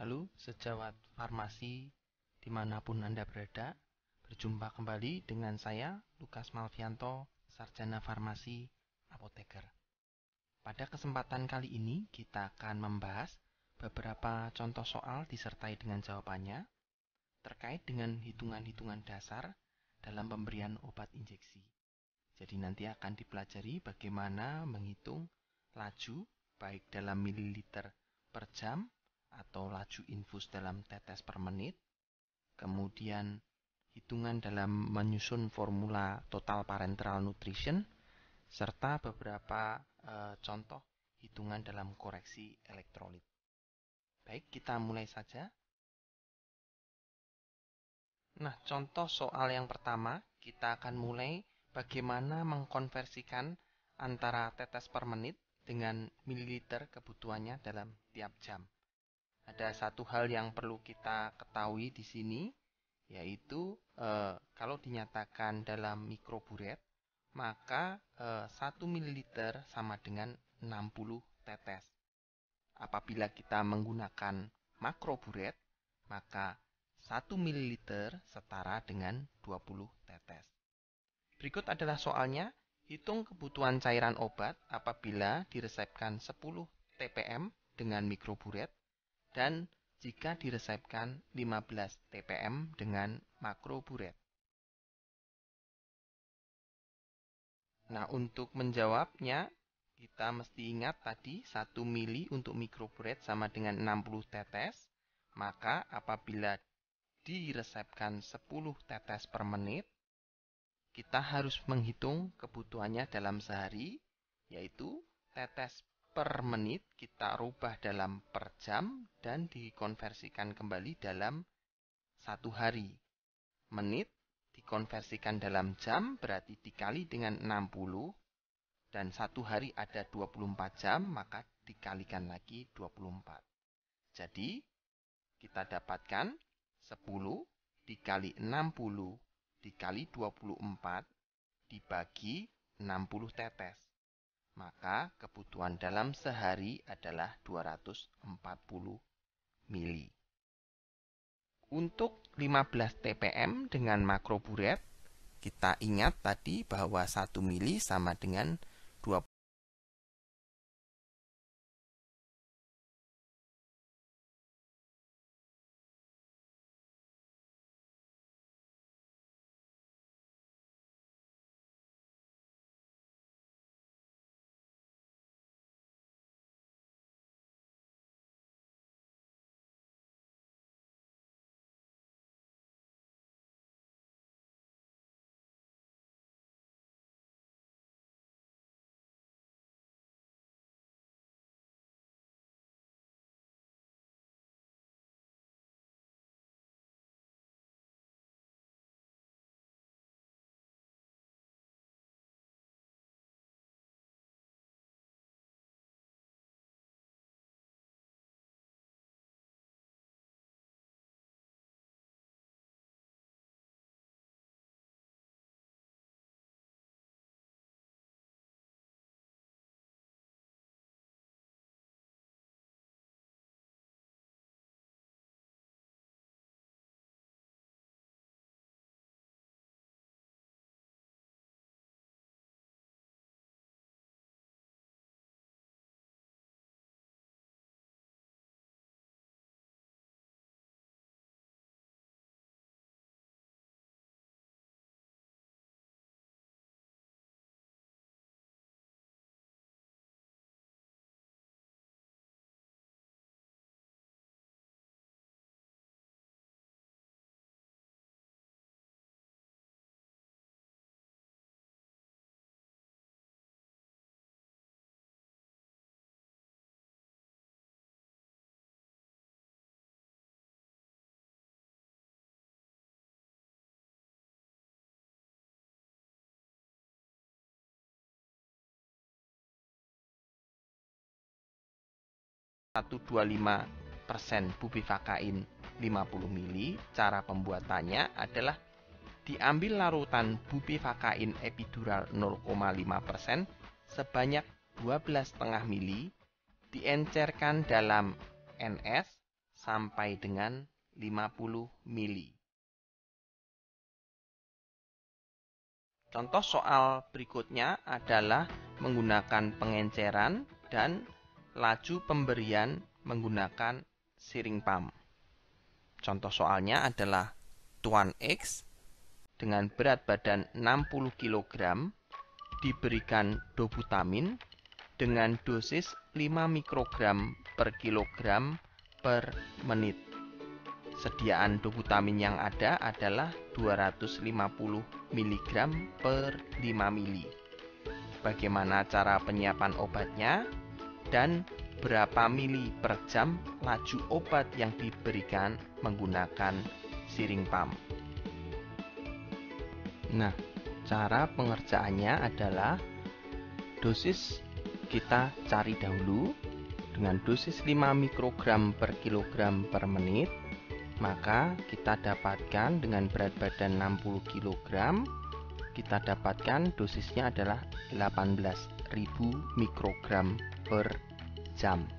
Halo sejawat farmasi dimanapun Anda berada, berjumpa kembali dengan saya Lukas Malvianto, Sarjana Farmasi Apoteker. Pada kesempatan kali ini kita akan membahas beberapa contoh soal disertai dengan jawabannya terkait dengan hitungan-hitungan dasar dalam pemberian obat injeksi. Jadi nanti akan dipelajari bagaimana menghitung laju baik dalam mililiter per jam atau laju infus dalam tetes per menit, kemudian hitungan dalam menyusun formula total parenteral nutrition, serta beberapa contoh hitungan dalam koreksi elektrolit. Baik, kita mulai saja. Nah, contoh soal yang pertama, kita akan mulai bagaimana mengkonversikan antara tetes per menit dengan mililiter kebutuhannya dalam tiap jam. Ada satu hal yang perlu kita ketahui di sini, yaitu kalau dinyatakan dalam mikroburet, maka 1 ml sama dengan 60 tetes. Apabila kita menggunakan makroburet, maka 1 ml setara dengan 20 tetes. Berikut adalah soalnya, hitung kebutuhan cairan obat apabila diresepkan 10 TPM dengan mikroburet dan jika diresepkan 15 TPM dengan makroburet. Nah, untuk menjawabnya, kita mesti ingat tadi 1 mili untuk mikroburet sama dengan 60 tetes. Maka apabila diresepkan 10 tetes per menit, kita harus menghitung kebutuhannya dalam sehari, yaitu tetes per menit kita rubah dalam per jam dan dikonversikan kembali dalam satu hari. Menit dikonversikan dalam jam berarti dikali dengan 60 dan satu hari ada 24 jam maka dikalikan lagi 24. Jadi kita dapatkan 10 dikali 60 dikali 24 dibagi 60 tetes. Maka kebutuhan dalam sehari adalah 240 mili. Untuk 15 TPM dengan makroburet, kita ingat tadi bahwa 1 mili sama dengan 20. Bubivakain 50 mili. Cara pembuatannya adalah diambil larutan bubivakain epidural 0,5% sebanyak 12,5 mili, diencerkan dalam NS sampai dengan 50 mili. Contoh soal berikutnya adalah menggunakan pengenceran dan laju pemberian menggunakan siring pump. Contoh soalnya adalah Tuan X dengan berat badan 60 kg diberikan dobutamin dengan dosis 5 mikrogram per kilogram per menit. Sediaan dobutamin yang ada adalah 250 mg per 5 mili. Bagaimana cara penyiapan obatnya dan berapa mili per jam laju obat yang diberikan menggunakan siring pump. Nah, cara pengerjaannya adalah dosis kita cari dahulu dengan dosis 5 mikrogram per kilogram per menit. Maka kita dapatkan dengan berat badan 60 kg, kita dapatkan dosisnya adalah 18.000 mikrogram per jam.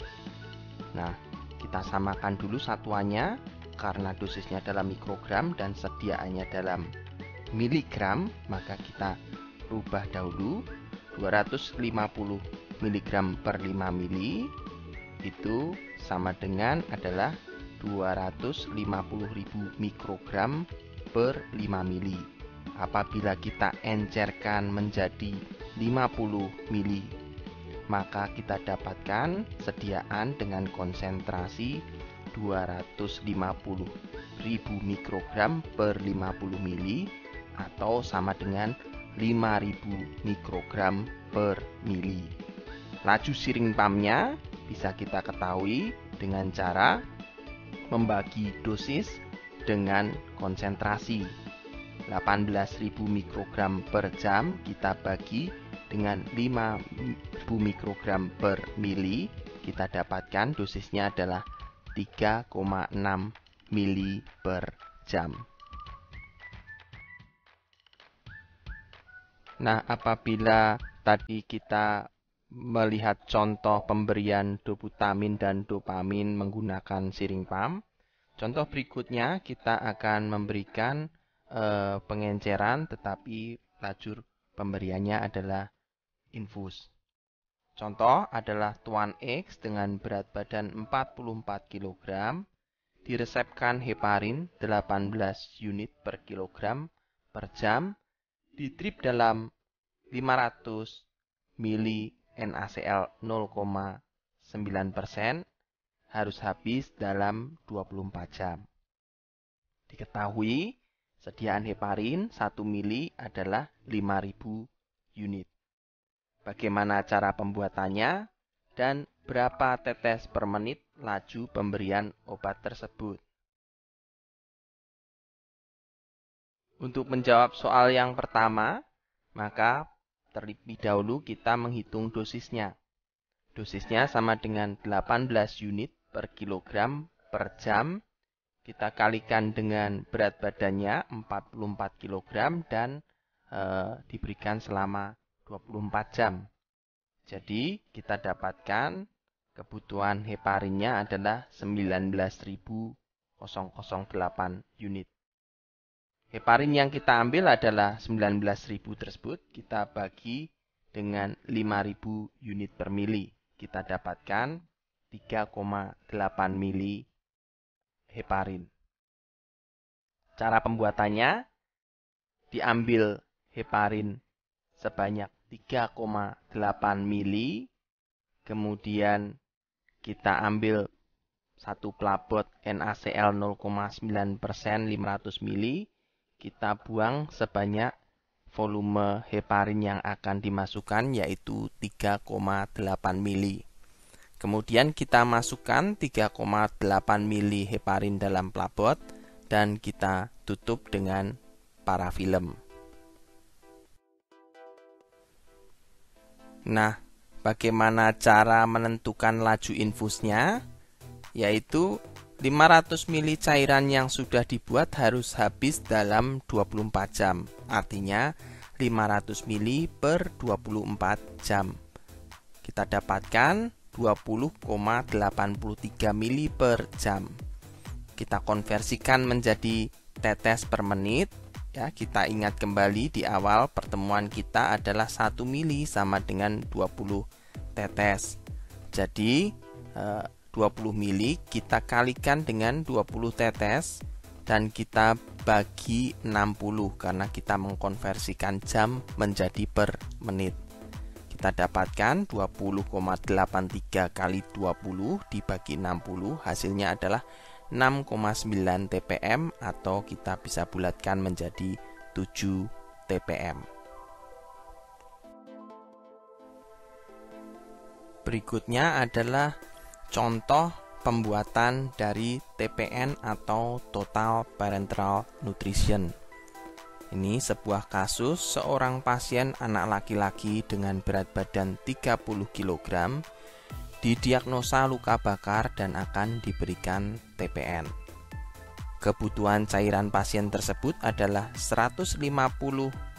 Nah, kita samakan dulu satuannya karena dosisnya dalam mikrogram dan sediaannya dalam miligram, maka kita rubah dahulu 250 mg per 5 mili itu sama dengan adalah 250.000 mikrogram per 5 mili. Apabila kita encerkan menjadi 50 mili, maka kita dapatkan sediaan dengan konsentrasi 250.000 mikrogram per 50 mili atau sama dengan 5.000 mikrogram per mili. Laju siring pumpnya bisa kita ketahui dengan cara membagi dosis dengan konsentrasi. 18.000 mikrogram per jam kita bagi dengan 5.000 mikrogram per mili, kita dapatkan dosisnya adalah 3,6 mili per jam. Nah, apabila tadi kita melihat contoh pemberian dobutamin dan dopamin menggunakan siring pump, contoh berikutnya kita akan memberikan pengenceran tetapi lajur pemberiannya adalah infus. Contoh adalah Tuan X dengan berat badan 44 kg diresepkan heparin 18 unit per kilogram per jam di drip dalam 500 mili NaCl 0,9% harus habis dalam 24 jam. Diketahui sediaan heparin 1 mili adalah 5.000 unit. Bagaimana cara pembuatannya dan berapa tetes per menit laju pemberian obat tersebut? Untuk menjawab soal yang pertama, maka terlebih dahulu kita menghitung dosisnya. Dosisnya sama dengan 18 unit per kilogram per jam. Kita kalikan dengan berat badannya 44 kg dan diberikan selama 24 jam. Jadi kita dapatkan kebutuhan heparinnya adalah 19.008 unit. Heparin yang kita ambil adalah 19.000 tersebut, kita bagi dengan 5.000 unit per mili. Kita dapatkan 3,8 mili heparin. Cara pembuatannya, diambil heparin sebanyak 3,8 mili, kemudian kita ambil satu pelabot NaCl 0,9% 500 mili, kita buang sebanyak volume heparin yang akan dimasukkan yaitu 3,8 mili. Kemudian kita masukkan 3,8 mili heparin dalam pelabot dan kita tutup dengan parafilm. Nah, bagaimana cara menentukan laju infusnya? Yaitu 500 mili cairan yang sudah dibuat harus habis dalam 24 jam. Artinya 500 mili per 24 jam. Kita dapatkan 20,83 mili per jam. kita konversikan menjadi tetes per menit. Ya, kita ingat kembali di awal pertemuan kita adalah 1 mili sama dengan 20 tetes. Jadi 20 mili kita kalikan dengan 20 tetes dan kita bagi 60 karena kita mengkonversikan jam menjadi per menit. Kita dapatkan 20,83 kali 20 dibagi 60, hasilnya adalah 6,9 TPM atau kita bisa bulatkan menjadi 7 TPM. Berikutnya adalah contoh pembuatan dari TPN atau Total Parenteral Nutrition. Ini sebuah kasus seorang pasien anak laki-laki dengan berat badan 30 kg didiagnosa luka bakar dan akan diberikan TPN. Kebutuhan cairan pasien tersebut adalah 150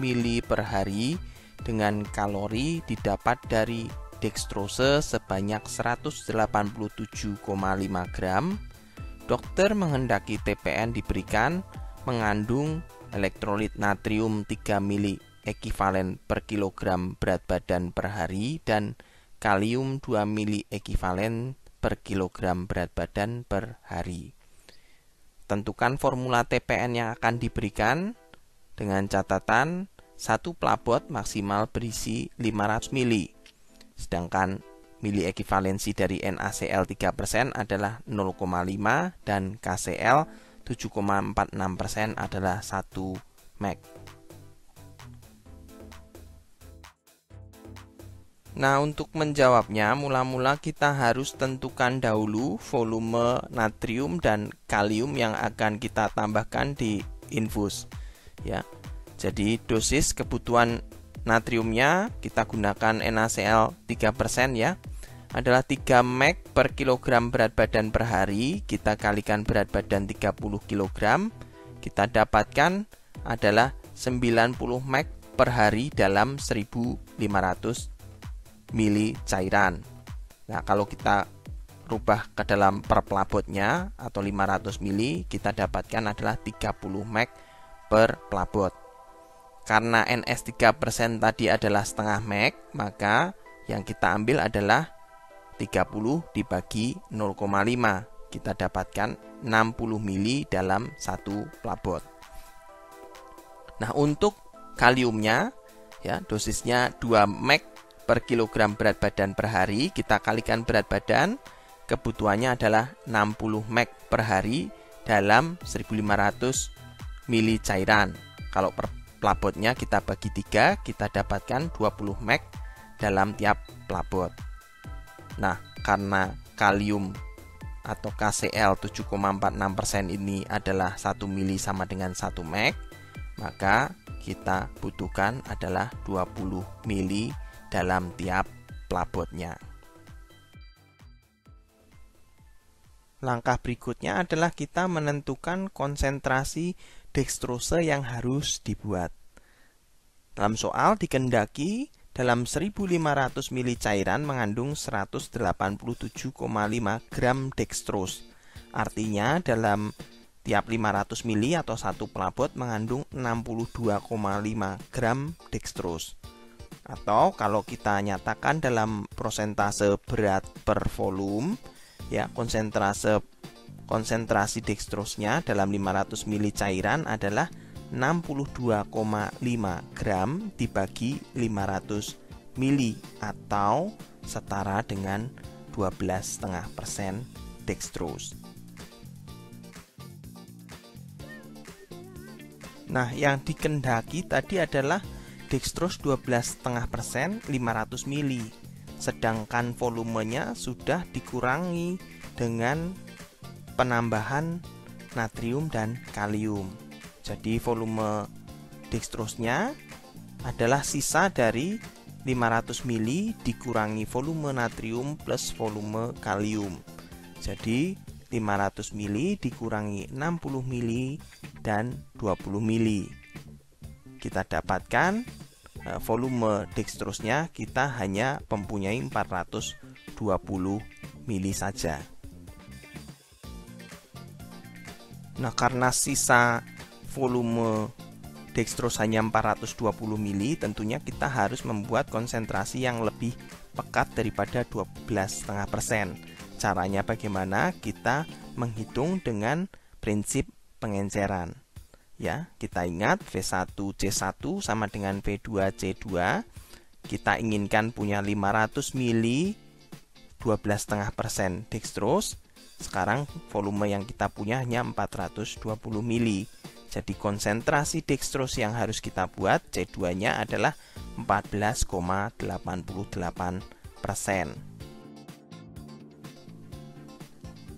ml per hari dengan kalori didapat dari dextrose sebanyak 187,5 gram. Dokter menghendaki TPN diberikan mengandung elektrolit natrium 3 mili ekivalen per kilogram berat badan per hari dan kalium 2 mili ekivalen per kilogram berat badan per hari. Tentukan formula TPN yang akan diberikan dengan catatan satu pelabot maksimal berisi 500 mili. Sedangkan mili ekivalensi dari NaCl 3% adalah 0,5 dan KCl 7,46% adalah 1 mg. Nah, untuk menjawabnya, mula-mula kita harus tentukan dahulu volume natrium dan kalium yang akan kita tambahkan di infus. Ya, jadi dosis kebutuhan natriumnya kita gunakan NaCl 3% ya, adalah 3 mg per kilogram berat badan per hari. Kita kalikan berat badan 30 kg, kita dapatkan adalah 90 mg per hari dalam 1500 mili cairan. Nah, kalau kita rubah ke dalam per pelabotnya atau 500 mili, kita dapatkan adalah 30 mg per pelabot. Karena NS 3% tadi adalah setengah mg, maka yang kita ambil adalah 30 dibagi 0,5. Kita dapatkan 60 mili dalam satu pelabot. Nah, untuk kaliumnya ya, dosisnya 2 mg per kilogram berat badan per hari. Kita kalikan berat badan, kebutuhannya adalah 60 mg per hari dalam 1500 mili cairan. Kalau per pelabotnya kita bagi 3, kita dapatkan 20 mg dalam tiap pelabot. Nah, karena kalium atau KCl 7,46% ini adalah 1 mili sama dengan 1 mg, maka kita butuhkan adalah 20 mili dalam tiap pelabotnya. Langkah berikutnya adalah kita menentukan konsentrasi dextrose yang harus dibuat. Dalam soal dikehendaki dalam 1500 mili cairan mengandung 187,5 gram dextrose. Artinya dalam tiap 500 mili atau satu pelabot mengandung 62,5 gram dextrose. Atau kalau kita nyatakan dalam prosentase berat per volume, ya, konsentrasi dextrose-nya dalam 500 mili cairan adalah 62,5 gram dibagi 500 mili atau setara dengan 12,5% dextrose. Nah, yang dikehendaki tadi adalah dextrose 12,5% 500 mili. Sedangkan volumenya sudah dikurangi dengan penambahan natrium dan kalium. Jadi volume dextrose-nya adalah sisa dari 500 mili dikurangi volume natrium plus volume kalium. Jadi 500 mili dikurangi 60 mili dan 20 mili. Kita dapatkan volume dextrose-nya kita hanya mempunyai 420 mili saja. Nah, karena sisa volume dextrose hanya 420 mili, tentunya kita harus membuat konsentrasi yang lebih pekat daripada 12,5%. Caranya bagaimana? Kita menghitung dengan prinsip pengenceran. Ya, kita ingat V1C1 sama dengan V2C2. Kita inginkan punya 500 mili 12,5% dextrose. Sekarang volume yang kita punya hanya 420 mili. Jadi konsentrasi dextrose yang harus kita buat C2-nya adalah 14,88%.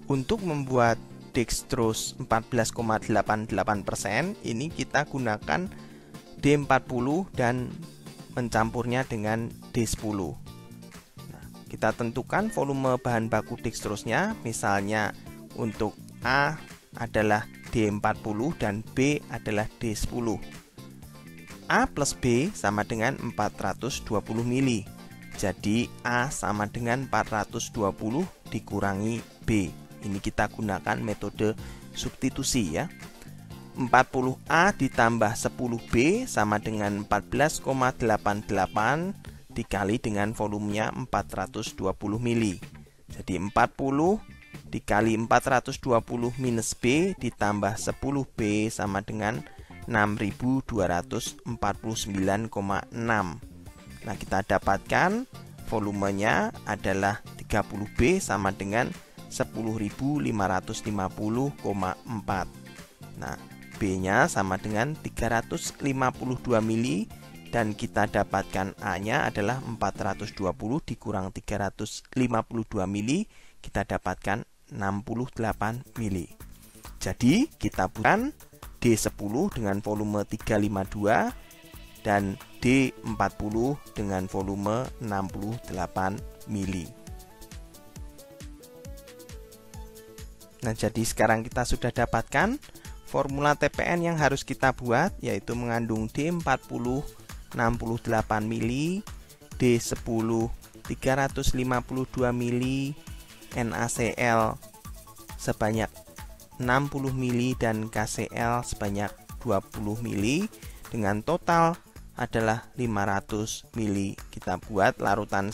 Untuk membuat dextrose 14,88%, ini kita gunakan D40 dan mencampurnya dengan D10. Nah, kita tentukan volume bahan baku dextrose-nya, misalnya untuk A adalah D40 dan B adalah D10. A plus B sama dengan 420 mili. Jadi A sama dengan 420 dikurangi B. Ini kita gunakan metode substitusi ya. 40A ditambah 10B sama dengan 14,88 dikali dengan volumenya 420 mili. Jadi 40 dikali 420 minus B ditambah 10B sama dengan 6249,6. Nah, kita dapatkan volumenya adalah 30B sama dengan 10.550,4. Nah, B-nya sama dengan 352 mili dan kita dapatkan A-nya adalah 420 dikurang 352 mili, kita dapatkan 68 mili. Jadi, kita bukan D10 dengan volume 352 dan D40 dengan volume 68 mili. Nah, jadi sekarang kita sudah dapatkan formula TPN yang harus kita buat, yaitu mengandung D40 68 mili, D10 352 mili, NaCl sebanyak 60 mili dan KCl sebanyak 20 mili dengan total adalah 500 mili. Kita buat larutan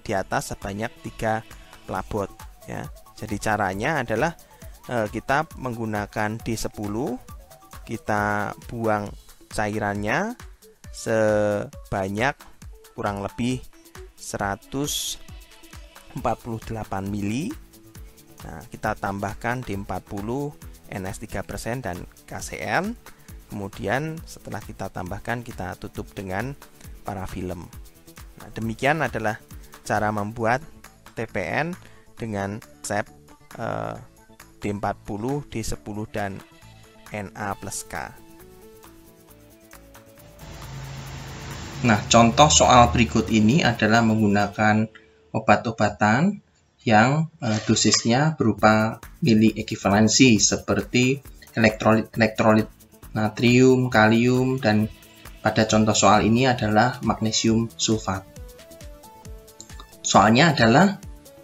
di atas sebanyak 3 pelabot ya. Jadi caranya adalah kita menggunakan D10, kita buang cairannya sebanyak kurang lebih 148 mili. Nah, kita tambahkan D40, NS3% dan KCl. Kemudian setelah kita tambahkan, kita tutup dengan parafilm. Nah, demikian adalah cara membuat TPN dengan konsep D40, D10 dan Na plus K. Nah, contoh soal berikut ini adalah menggunakan obat-obatan yang dosisnya berupa mili ekivalensi seperti elektrolit natrium, kalium, dan pada contoh soal ini adalah magnesium sulfat. Soalnya adalah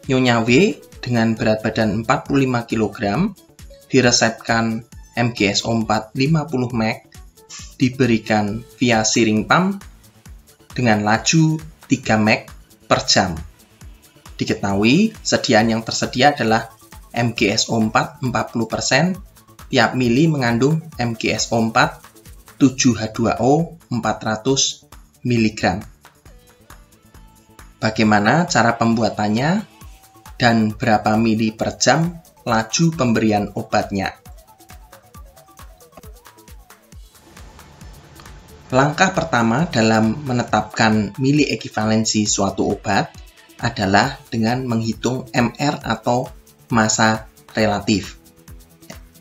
Nyonya W dengan berat badan 45 kg diresepkan MgSO4 50 mg diberikan via siring pump dengan laju 3 mg per jam. Diketahui sediaan yang tersedia adalah MgSO4 40%, tiap mili mengandung MgSO4 7H2O 400 mg. Bagaimana cara pembuatannya dan berapa mili per jam laju pemberian obatnya? Langkah pertama dalam menetapkan mili ekivalensi suatu obat adalah dengan menghitung MR atau massa relatif.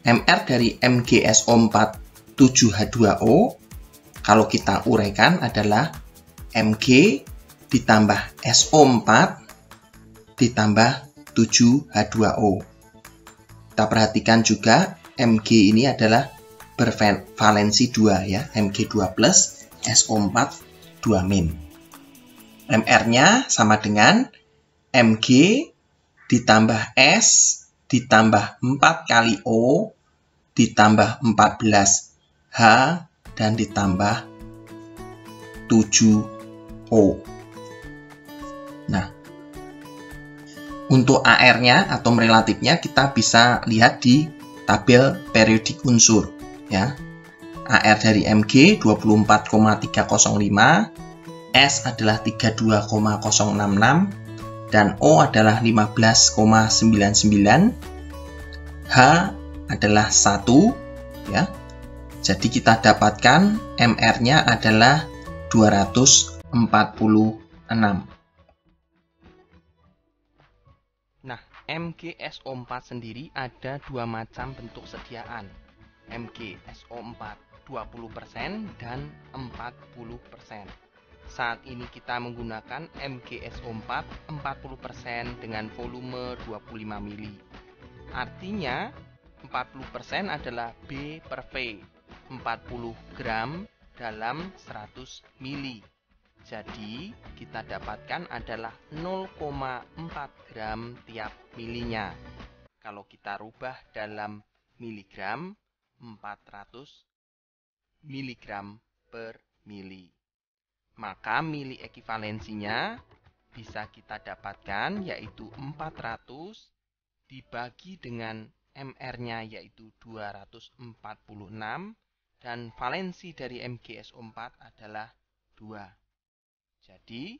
MR dari MgSO4 7H2O kalau kita uraikan adalah Mg ditambah SO4 ditambah 7H2O. Kita perhatikan juga Mg ini adalah bervalensi 2 ya, Mg2+, SO4 2-. MR-nya sama dengan Mg ditambah S ditambah 4 kali O ditambah 14H dan ditambah 7O. Nah, untuk AR-nya atau relatifnya kita bisa lihat di tabel periodik unsur ya. AR dari Mg 24,305, S adalah 32,066 dan O adalah 15,99, H adalah 1 ya. Jadi kita dapatkan MR-nya adalah 246. Nah, MgSO4 sendiri ada dua macam bentuk sediaan. MgSO4 20% dan 40%. Saat ini kita menggunakan MgSO4 40% dengan volume 25 mili. Artinya 40% adalah B per V, 40 gram dalam 100 mili. Jadi kita dapatkan adalah 0,4 gram tiap milinya. Kalau kita rubah dalam miligram, 400 miligram per mili. Maka mili ekivalensinya bisa kita dapatkan yaitu 400 dibagi dengan MR-nya yaitu 246 dan valensi dari MgSO4 adalah 2. Jadi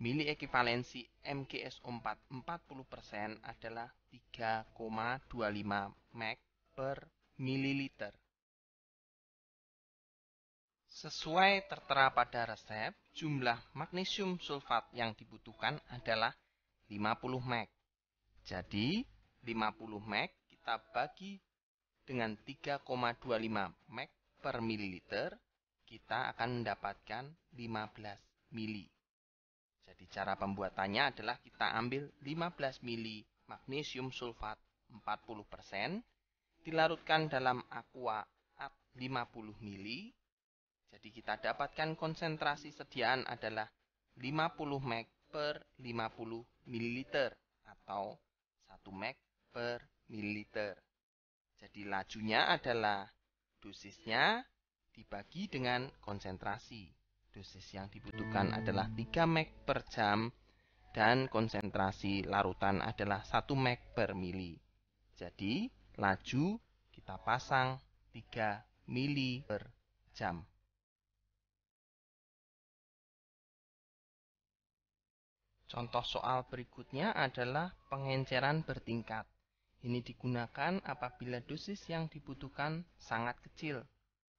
mili ekivalensi MgSO4 40% adalah 3,25 mg per mililiter. Sesuai tertera pada resep, jumlah magnesium sulfat yang dibutuhkan adalah 50 mg. Jadi 50 mg kita bagi dengan 3,25 mg per mililiter, kita akan mendapatkan 15 mili. Jadi cara pembuatannya adalah kita ambil 15 mili magnesium sulfat 40%, dilarutkan dalam aqua at 50 mili. Jadi kita dapatkan konsentrasi sediaan adalah 50 mg per 50 ml atau 1 mg per mililiter. Jadi lajunya adalah dosisnya dibagi dengan konsentrasi. Dosis yang dibutuhkan adalah 3 mg per jam dan konsentrasi larutan adalah 1 mg per mili. Jadi laju kita pasang 3 mili per jam. Contoh soal berikutnya adalah pengenceran bertingkat. Ini digunakan apabila dosis yang dibutuhkan sangat kecil,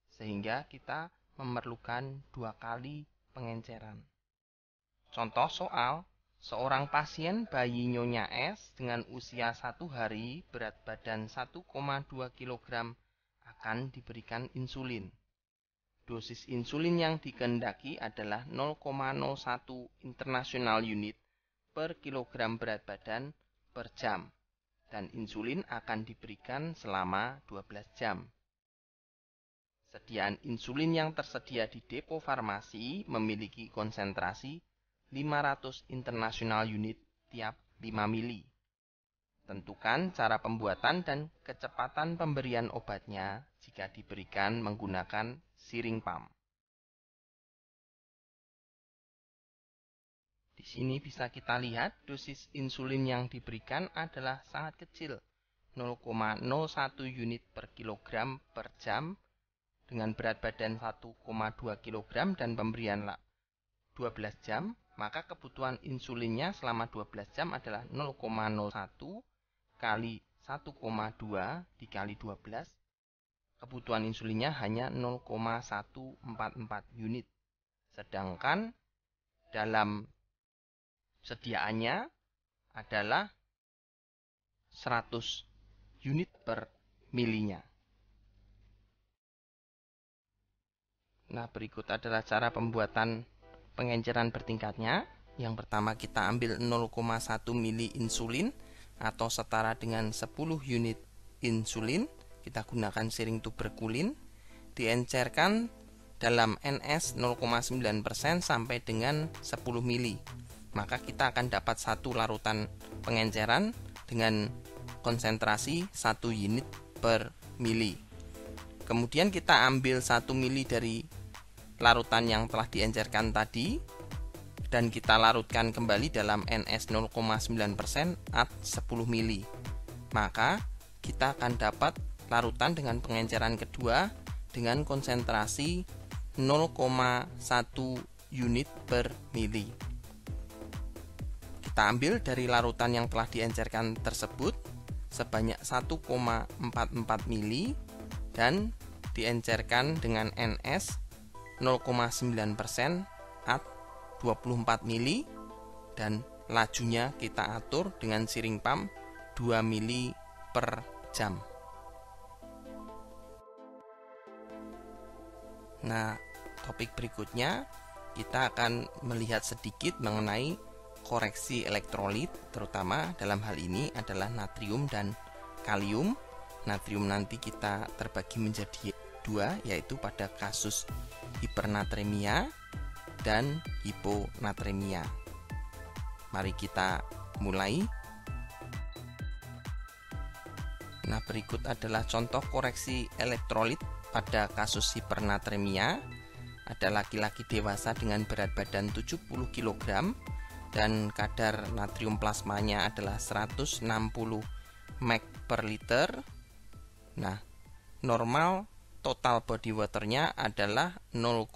sehingga kita memerlukan 2 kali pengenceran. Contoh soal, seorang pasien bayi Nyonya S dengan usia 1 hari, berat badan 1,2 kg akan diberikan insulin. Dosis insulin yang dikehendaki adalah 0,01 international unit per kilogram berat badan per jam, dan insulin akan diberikan selama 12 jam. Sediaan insulin yang tersedia di depo farmasi memiliki konsentrasi 500 international unit tiap 5 mili. Tentukan cara pembuatan dan kecepatan pemberian obatnya jika diberikan menggunakan siring pump. Di sini bisa kita lihat dosis insulin yang diberikan adalah sangat kecil, 0,01 unit per kilogram per jam dengan berat badan 1,2 kg dan pemberian 12 jam, maka kebutuhan insulinnya selama 12 jam adalah 0,01 kali 1,2 dikali 12. Kebutuhan insulinnya hanya 0,144 unit. Sedangkan dalam sediaannya adalah 100 unit per milinya. Nah, berikut adalah cara pembuatan pengenceran bertingkatnya. Yang pertama kita ambil 0,1 mili insulin atau setara dengan 10 unit insulin. Kita gunakan siring tuberkulin, diencerkan dalam NS 0,9% sampai dengan 10 mili. Maka kita akan dapat satu larutan pengenceran dengan konsentrasi 1 unit per mili. Kemudian kita ambil 1 mili dari larutan yang telah diencerkan tadi dan kita larutkan kembali dalam NS 0,9% at 10 mili. Maka kita akan dapat larutan dengan pengenceran kedua dengan konsentrasi 0,1 unit per mili. Kita ambil dari larutan yang telah diencerkan tersebut sebanyak 1,44 mili dan diencerkan dengan NS 0,9% at 24 mili dan lajunya kita atur dengan siring pump 2 mili per jam. Nah, topik berikutnya kita akan melihat sedikit mengenai koreksi elektrolit, terutama dalam hal ini adalah natrium dan kalium. Natrium nanti kita terbagi menjadi dua, yaitu pada kasus hipernatremia dan hiponatremia. Mari kita mulai. Nah, berikut adalah contoh koreksi elektrolit pada kasus hipernatremia. Ada laki-laki dewasa dengan berat badan 70 kg dan kadar natrium plasmanya adalah 160 mg per liter. Nah, normal total body waternya adalah 0,5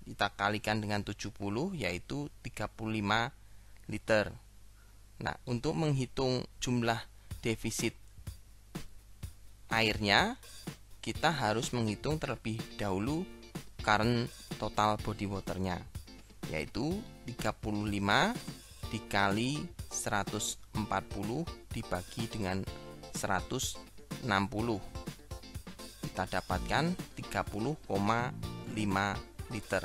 kita kalikan dengan 70 yaitu 35 liter. Nah, untuk menghitung jumlah defisit airnya kita harus menghitung terlebih dahulu current total body waternya, yaitu 35 dikali 140 dibagi dengan 160. Kita dapatkan 30,5 liter.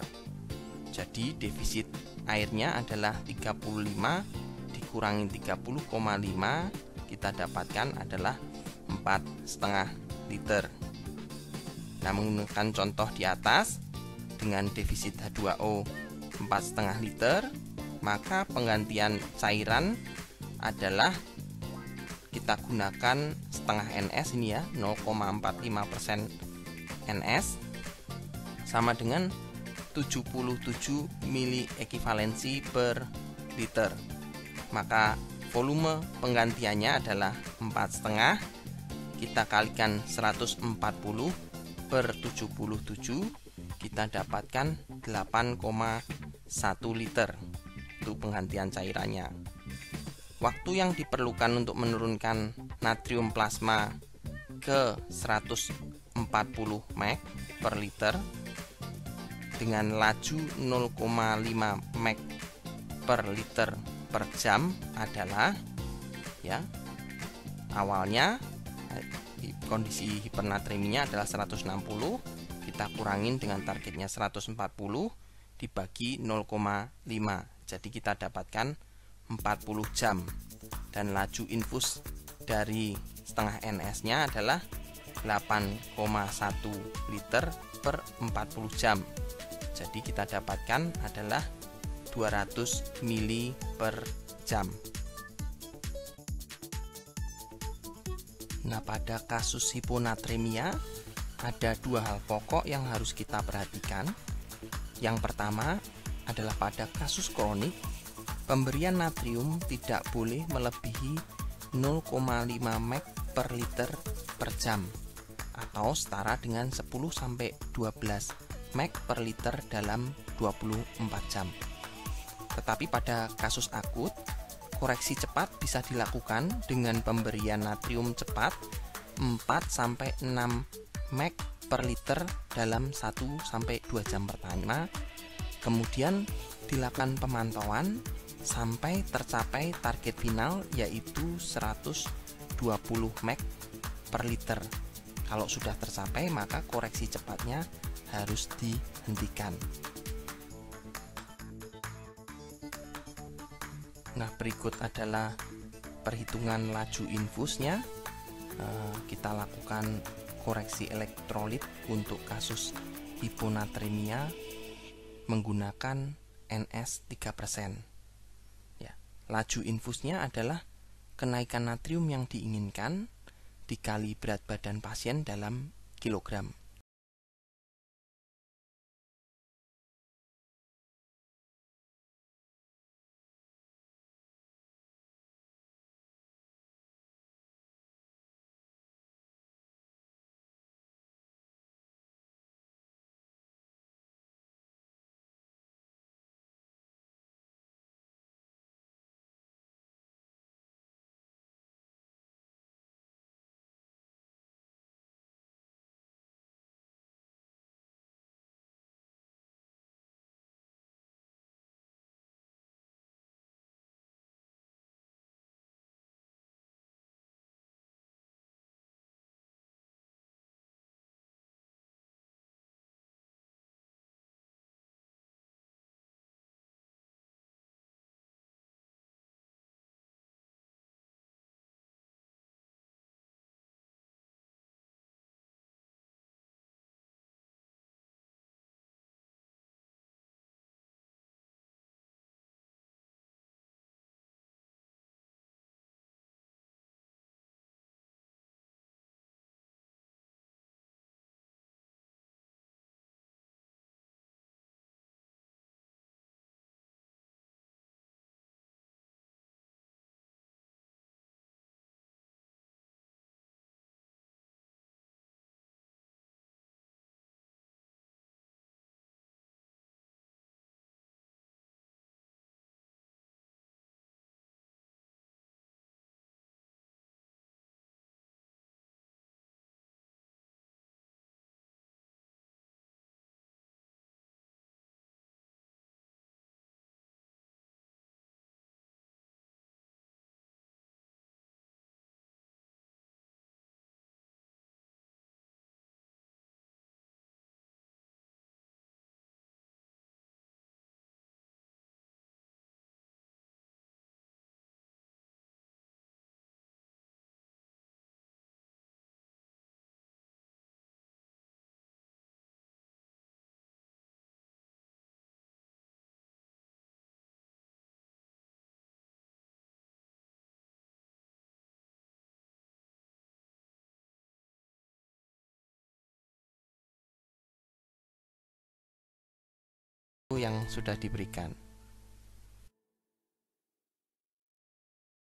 Jadi defisit airnya adalah 35 dikurangi 30,5, kita dapatkan adalah 4,5 liter. Nah, menggunakan contoh di atas dengan defisit H2O 4,5 liter, maka penggantian cairan adalah kita gunakan setengah NS ini ya, 0,45% NS sama dengan 77 mili ekivalensi per liter. Maka volume penggantiannya adalah 4,5, kita kalikan 140 per 77, kita dapatkan 8,1 liter untuk penggantian cairannya. Waktu yang diperlukan untuk menurunkan natrium plasma ke 140 mg per liter dengan laju 0,5 mg per liter per jam adalah ya, awalnya kondisi hipernatreminya adalah 160, kita kurangin dengan targetnya 140 dibagi 0,5, jadi kita dapatkan 40 jam dan laju infus dari setengah NS nya adalah 8,1 liter per 40 jam, jadi kita dapatkan adalah 200 mili per jam. Nah, pada kasus hiponatremia ada dua hal pokok yang harus kita perhatikan. Yang pertama adalah pada kasus kronik, pemberian natrium tidak boleh melebihi 0,5 mg per liter per jam atau setara dengan 10-12 mg per liter dalam 24 jam. Tetapi pada kasus akut, koreksi cepat bisa dilakukan dengan pemberian natrium cepat 4-6 mg per liter dalam 1-2 jam pertama. Kemudian dilakukan pemantauan sampai tercapai target final yaitu 120 mg per liter. Kalau sudah tercapai maka koreksi cepatnya harus dihentikan. Nah, berikut adalah perhitungan laju infusnya. Kita lakukan koreksi elektrolit untuk kasus hiponatremia menggunakan NS 3%. Ya, laju infusnya adalah kenaikan natrium yang diinginkan dikali berat badan pasien dalam kilogram. Yang sudah diberikan.